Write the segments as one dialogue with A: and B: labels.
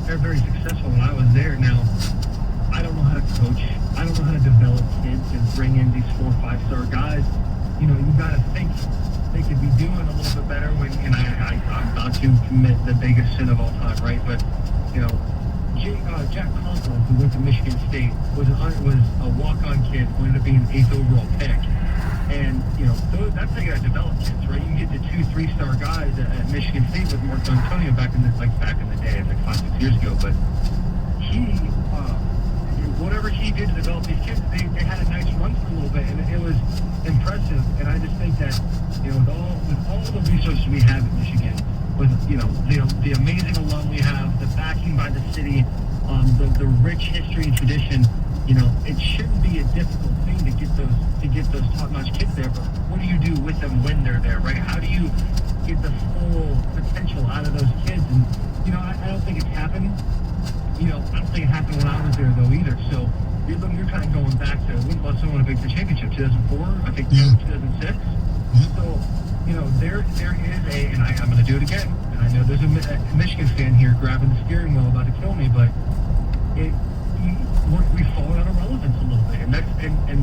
A: they're very successful when I was there. Now, I don't know how to coach. I don't know how to develop kids and bring in these 4 or 5-star guys. You know, you got to think they could be doing a little bit better when, and I'm not to commit the biggest sin of all time, right? But, you know, Jack Conklin, who went to Michigan State, was a walk-on kid, who ended up being an 8th overall pick. And, you know, that's how you got to develop kids, right? You can get the 2, 3-star guys at Michigan State with Mark D'Antonio back in the day, it's like 5, 6 years ago. But he, whatever he did to develop these kids, they had a nice run for a little bit, and it was impressive. And I just think that, you know, with all the resources we have in Michigan, with, you know, the amazing alum we have, the backing by the city, the rich history and tradition, you know, it shouldn't be a difficult thing to get those top-notch kids there. But what do you do with them when they're there, right? How do you get the full potential out of those kids? And, you know, I don't think it's happened. You know, I don't think it happened when I was there, though, either. So you're kind of going back to when Boston won a Big Ten championship, 2004, I think, 2006. So, you know, there is and I'm going to do it again. And I know there's a Michigan fan here grabbing the steering wheel about to kill me, but we've fallen out of relevance a little bit. And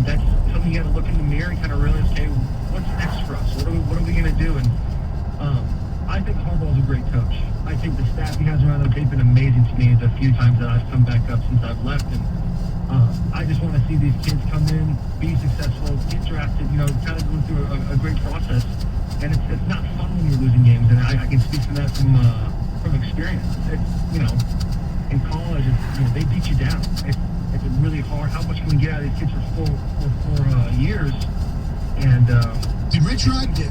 A: that's something you got to look in the mirror and kind of realize, okay, what's next for us? What are we going to do? And I think Harbaugh's a great coach. I think the staff he has around him, they've been amazing to me the few times that I've come back up since I've left. And I just want to see these kids come in, be successful, get drafted, you know, kind of going through a great process. And it's not fun when you're losing games. And I can speak to that from experience. It's, you know, in college, you know, they beat you down. It's really hard. How much can we get out of these kids for 4 years? And
B: did Rich Rod? You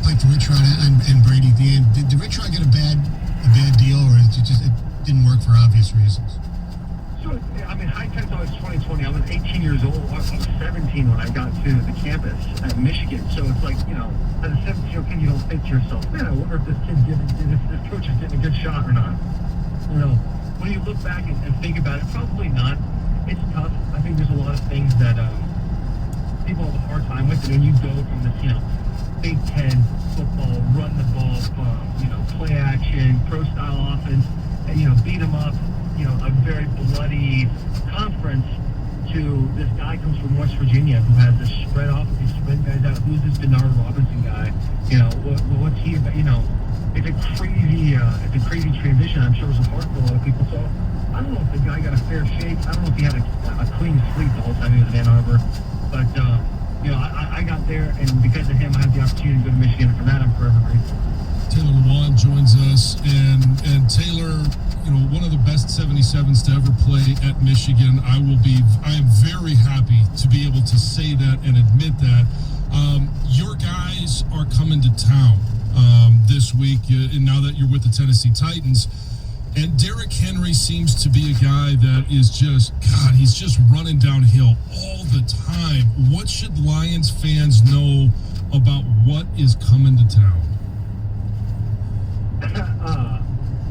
B: played for Rich Rod and Brady at the end. Did Rich Rod get a bad deal, or it didn't work for obvious reasons?
A: So, I mean, hindsight's always 2020. I was 18 years old. I was 17 when I got to the campus at Michigan. So it's like, you know, as a 17-year-old kid, you don't think to yourself, man, I wonder if this coach is getting a good shot or not. You know, when you look back and think about it, probably not. It's tough. I think there's a lot of things that people have a hard time with. And when you go from this, you know, Big Ten football, run the ball, you know, play action, pro-style offense, and, you know, beat them up, you know, a very bloody conference, to this guy comes from West Virginia who has this spread off, these spread guys out. Who's this Denard Robinson guy? You know, what's he about? You know, it's a crazy transition. I'm sure it was hard for a lot of people. So I don't know if the guy got a fair shake. I don't know if he had a clean sleep the whole time he was in Ann Arbor. But you know, I got there, and because of him, I had the opportunity to go to Michigan. And for that, I'm forever grateful.
C: Taylor Lewan joins us, and Taylor, you know, one of the best 77s to ever play at Michigan. I am very happy to be able to say that and admit that. Your guys are coming to town this week, and now that you're with the Tennessee Titans. And Derrick Henry seems to be a guy that is he's just running downhill all the time. What should Lions fans know about what is coming to town?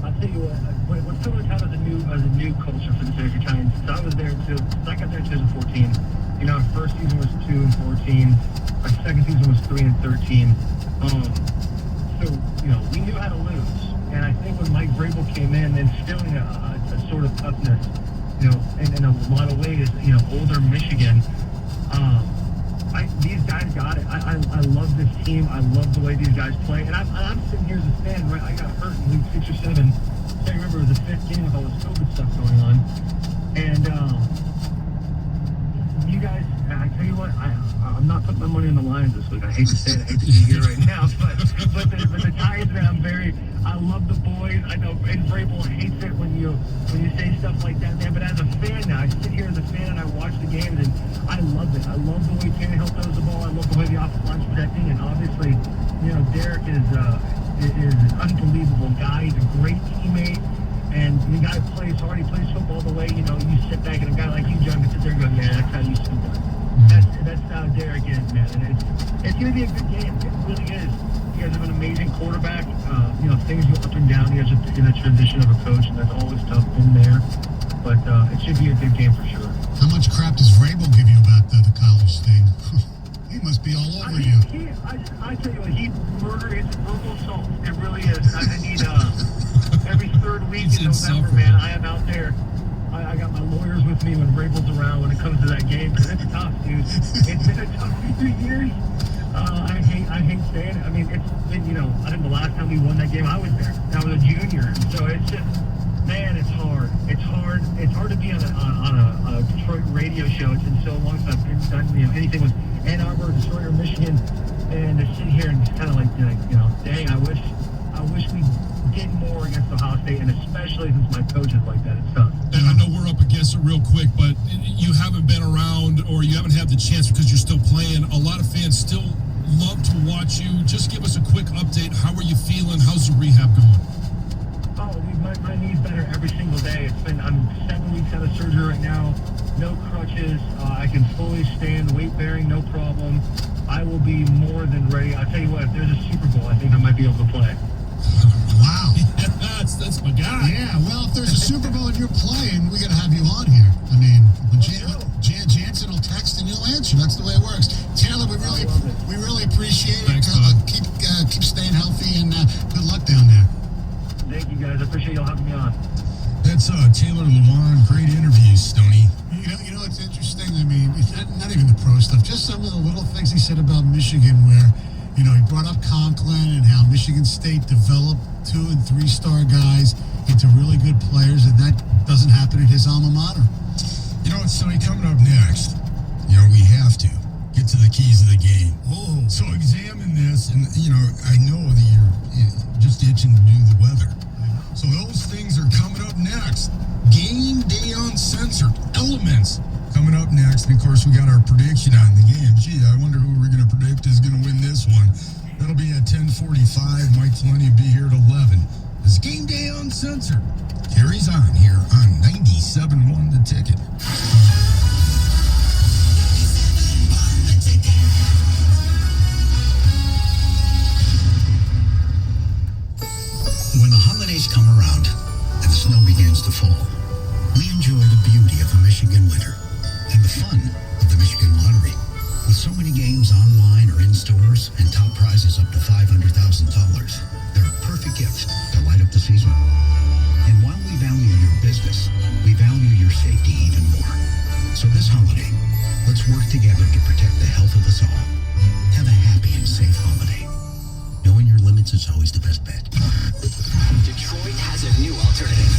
A: I'll tell you what's coming to town as a new culture for the Tennessee Titans. Since I was there I got there in 2014. You know, our first season was 2-14. Our second season was 3-13. So, you know, we knew how to lose. And I think when Mike Vrabel came in, instilling a sort of toughness, you know, in a lot of ways, you know, older Michigan, these guys got it. I love this team. I love the way these guys play. And I'm sitting here as a fan, right? I got hurt in week 6 or 7. I can't remember, it was the 5th game with all this COVID stuff going on. And you guys, I tell you what, I'm not putting my money on the Lions this week. I hate to say it. I hate to be here right now. But the Titans, man, I love the boys. I know Ed Vrabel hates it when you say stuff like that, man. But as a fan now, I sit here as a fan and I watch the games, and I love it. I love the way Tannehill throws the ball. I love the way the offensive line's protecting. And obviously, you know, Derrick is an unbelievable guy. He's a great teammate. And the guy plays hard. He plays football the way, you know, you sit back and a guy like you, John, can sit there and go, yeah, that's how you should do it. That's how Derrick is, man. And it's going to be a good game. It really is. You guys have an amazing quarterback. You know, things go up and down. You guys are in a transition of a coach, and that's always tough in there. But it should be a good game for sure.
B: How much crap does Vrabel give you about the college thing? He must be all over you.
A: I tell you what, he murder is verbal assault. It really is. I need every third week
C: It's
A: in November,
C: insufferable.
A: man. I am out there. I got my lawyers with me when Vrabel's around when it comes to that game because it's tough, dude. It's been a tough few years. I hate saying it. I mean, it's been, I think the last time we won that game, I was there. I was a junior. So it's just, man, it's hard. It's hard. It's hard to be on a Detroit radio show. It's been so long since I've been done, anything with Ann Arbor, Detroit, or Michigan, and to sit here and just kind of like, dang, I wish we did more against Ohio State, and especially since my coach is like that. It's tough.
C: And I know we're up against it real quick, but you haven't been around or you haven't had the chance because you're still playing. A lot of fans still love to watch you. Just give us a quick update. How are you feeling? How's the rehab going?
A: Oh, dude, my knee's better every single day. I'm 7 weeks out of surgery right now. No crutches. I can fully stand weight bearing, no problem. I will be more than ready. I'll tell you what, if there's a Super Bowl, I think I might be able to play.
B: Wow.
C: That's my guy.
B: Yeah, well, if there's a Super Bowl and you're playing, we got to have you on here. I mean, Jan Jansen will text and you'll answer. That's the way it works. Taylor, we really appreciate it.
C: Thanks, bud.
B: Keep staying healthy and good luck down there.
A: Thank you, guys. I appreciate y'all having me on.
D: That's Taylor Lewan. Great interview, Stoney.
B: You know, it's interesting. I mean, it's not even the pro stuff. Just some of the little things he said about Michigan, where he brought up Conklin and how Michigan State developed 2- and 3-star guys into really good players, and that doesn't happen at his alma mater.
D: Stoney, coming up next, we have to get to the keys of the game.
B: Oh,
D: So examine this, and I know that you're just itching to do the weather. So those things are coming up next. Game Day Uncensored. Elements coming up next. And of course, we got our prediction on the game. Gee, I wonder who we're going to predict is going to win this one. That'll be at 10:45. Mike Flanny will be here at 11. This Game Day Uncensored carries on here on 97.1 The Ticket.
E: When the holidays come around and the snow begins to fall, we enjoy the beauty of the Michigan winter and the fun of the Michigan Lottery. With so many games online or in stores and top prizes up to $500,000, they're a perfect gift to light up the season. And while we value your business, we value your safety even more. So this holiday, let's work together to protect the health of us all. Have a happy and safe holiday. Knowing your limits is always the best bet.
F: Detroit has a new alternative.